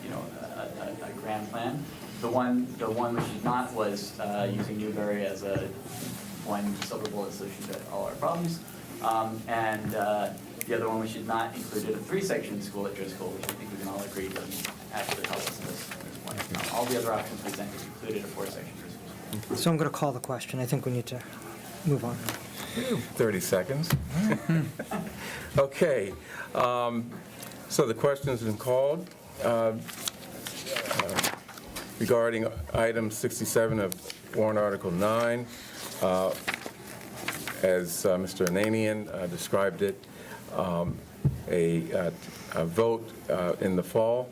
grand plan. The one which did not was using Newberry as a one silver bullet solution to all our problems. And the other one which did not included a 3-section school at Driscoll, which I think we can all agree doesn't actually help us in this point. All the other options presented included a 4-section Driscoll school. So I'm going to call the question. I think we need to move on. 30 seconds. Okay, so the question has been called regarding item 67 of warrant article 9. As Mr. Ananian described it, a vote in the fall.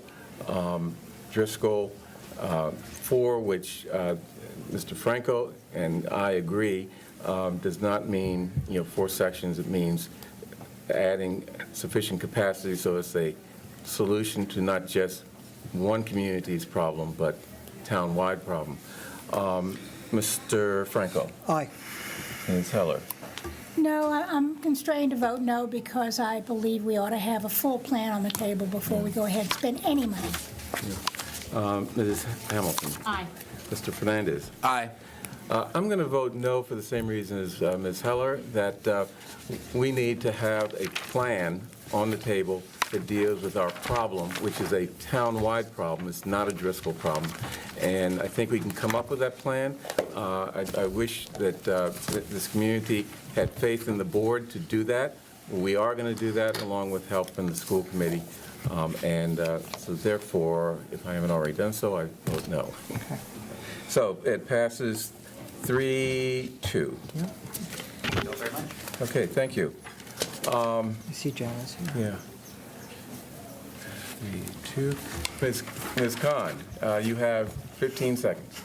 Driscoll, for which Mr. Franco and I agree, does not mean, 4 sections. It means adding sufficient capacity so it's a solution to not just one community's problem, but town-wide problem. Mr. Franco? Aye. Ms. Heller? No, I'm constrained to vote no because I believe we ought to have a full plan on the table before we go ahead and spend any money. Mrs. Hamilton? Aye. Mr. Fernandez? Aye. I'm going to vote no for the same reason as Ms. Heller, that we need to have a plan on the table that deals with our problem, which is a town-wide problem. It's not a Driscoll problem. And I think we can come up with that plan. I wish that this community had faith in the board to do that. We are going to do that along with help from the school committee. So therefore, if I haven't already done so, I vote no. Okay. So it passes 3-2. Thank you very much. Okay, thank you. I see Janice here. Yeah. 3-2. Ms. Khan, you have 15 seconds,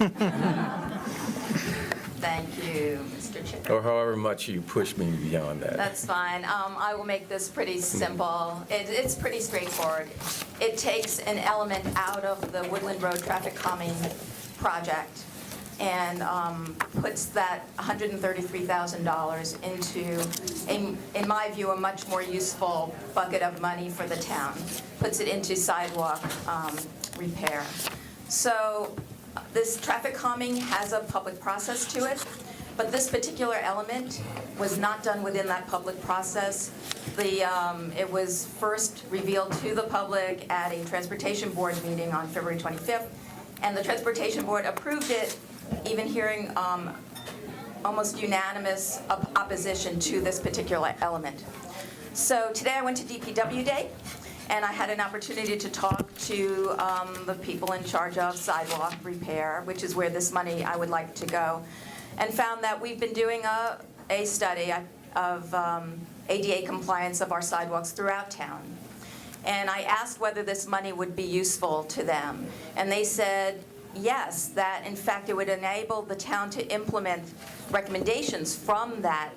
Thank you, Mr. Chair. or however much you push me beyond that. That's fine. I will make this pretty simple. It's pretty straightforward. It takes an element out of the Woodland Road traffic calming project and puts that $133,000 into, in my view, a much more useful bucket of money for the town. Puts it into sidewalk repair. So this traffic calming has a public process to it, but this particular element was not done within that public process. It was first revealed to the public at a Transportation Board meeting on February 25th, and the Transportation Board approved it, even hearing almost unanimous opposition to this particular element. So today I went to DPW Day, and I had an opportunity to talk to the people in charge of sidewalk repair, which is where this money I would like to go, and found that we've been doing a study of ADA compliance of our sidewalks throughout town. And I asked whether this money would be useful to them, and they said yes, that in fact it would enable the town to implement recommendations from that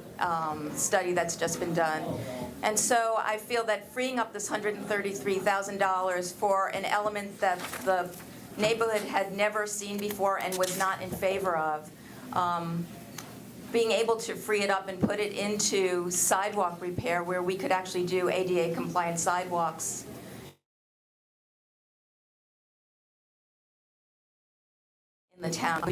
study that's just been done. And so I feel that freeing up this $133,000 for an element that the neighborhood had never seen before and was not in favor of, being able to free it up and put it into sidewalk repair where we could actually do ADA compliant sidewalks in the town.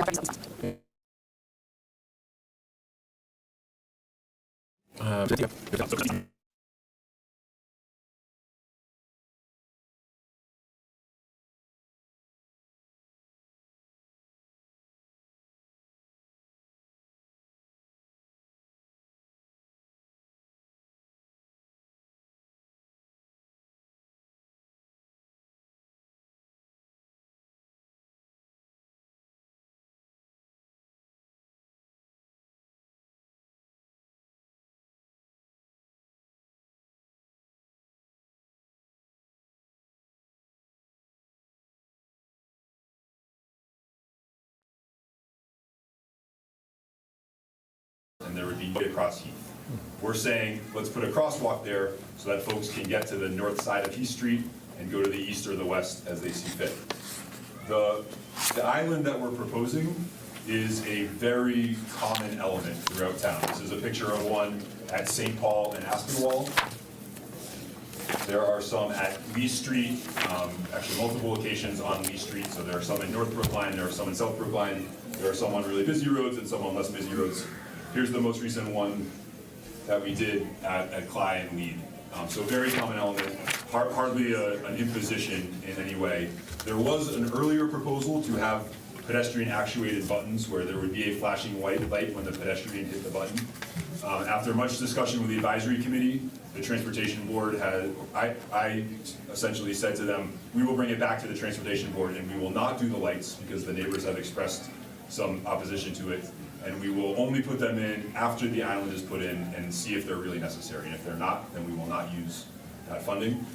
And there would be across Heath. We're saying, let's put a crosswalk there so that folks can get to the north side of Heath Street and go to the east or the west as they see fit. The island that we're proposing is a very common element throughout town. This is a picture of one at St. Paul and Aspinwall. There are some at Lee Street, actually multiple locations on Lee Street. So there are some in North Brookline, there are some in South Brookline, there are some on really busy roads and some on less busy roads. Here's the most recent one that we did at Cly and Weed. So very common element, hardly an imposition in any way. There was an earlier proposal to have pedestrian actuated buttons where there would be a flashing white light when the pedestrian hit the button. After much discussion with the advisory committee, the transportation board I essentially said to them, we will bring it back to the transportation board and we will not do the lights because the neighbors have expressed some opposition to it. And we will only put them in after the island is put in and see if they're really necessary. And if they're not, then we will not use that funding.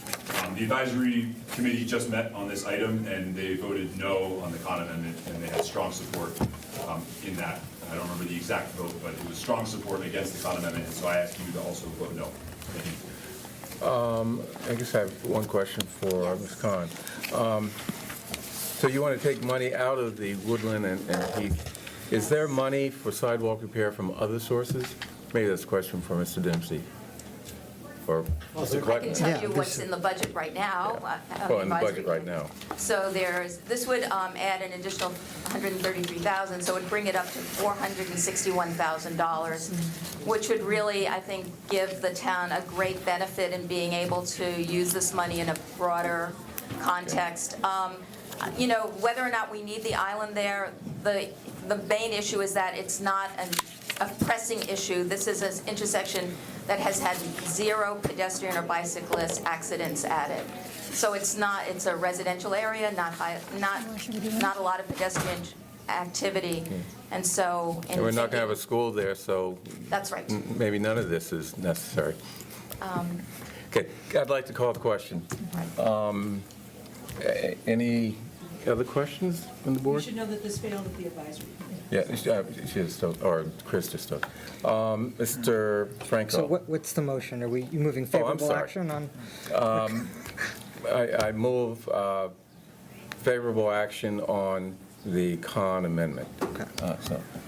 The advisory committee just met on this item and they voted no on the Khan amendment and they had strong support in that. I don't remember the exact vote, but it was strong support against the Khan amendment, and so I ask you to also vote no. Thank you. I guess I have one question for Ms. Khan. So you want to take money out of the Woodland and Heath. Is there money for sidewalk repair from other sources? Maybe that's a question for Mr. Dempsey. Or Mr. I Gluckman. can tell you what's in the budget right now. Well, in the budget right now. So this would add an additional $133,000, so it would bring it up to $461,000, which would really, I think, give the town a great benefit in being able to use this money in a broader context. You know, whether or not we need the island there, the main issue is that it's not a pressing issue. This is an intersection that has had 0 pedestrian or bicyclist accidents at it. So it's a residential area, not a lot of pedestrian activity. And so. And we're not going to have a school there, so. That's right. Maybe none of this is necessary. Okay, I'd like to call the question. Any other questions from the You board? should know that this failed at the advisory committee. Yeah, she is still, or Chris just still. Mr. Franco. So what's the motion? Are you moving favorable sorry. action on? I move favorable action on the Khan amendment. Okay.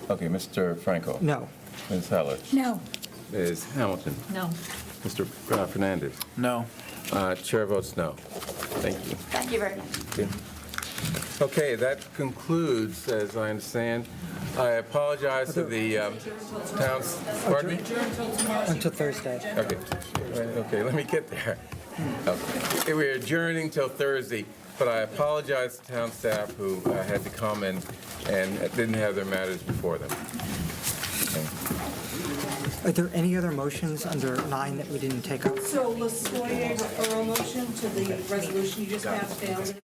Okay, Mr. Franco. No. Ms. Heller. No. Ms. Hamilton. No. Mr. Fernandez. No. Chair votes no. Thank you. Thank you very much. Okay, that concludes, as I understand. I apologize to the town's, pardon me? Until Thursday. Okay, let me get there. Okay, we're adjourning till Thursday, but I apologize to town staff who had to come and didn't have their matters before them. Are there any other motions under 9 that we didn't take up? So LaSoya referral motion to the resolution you just passed failed.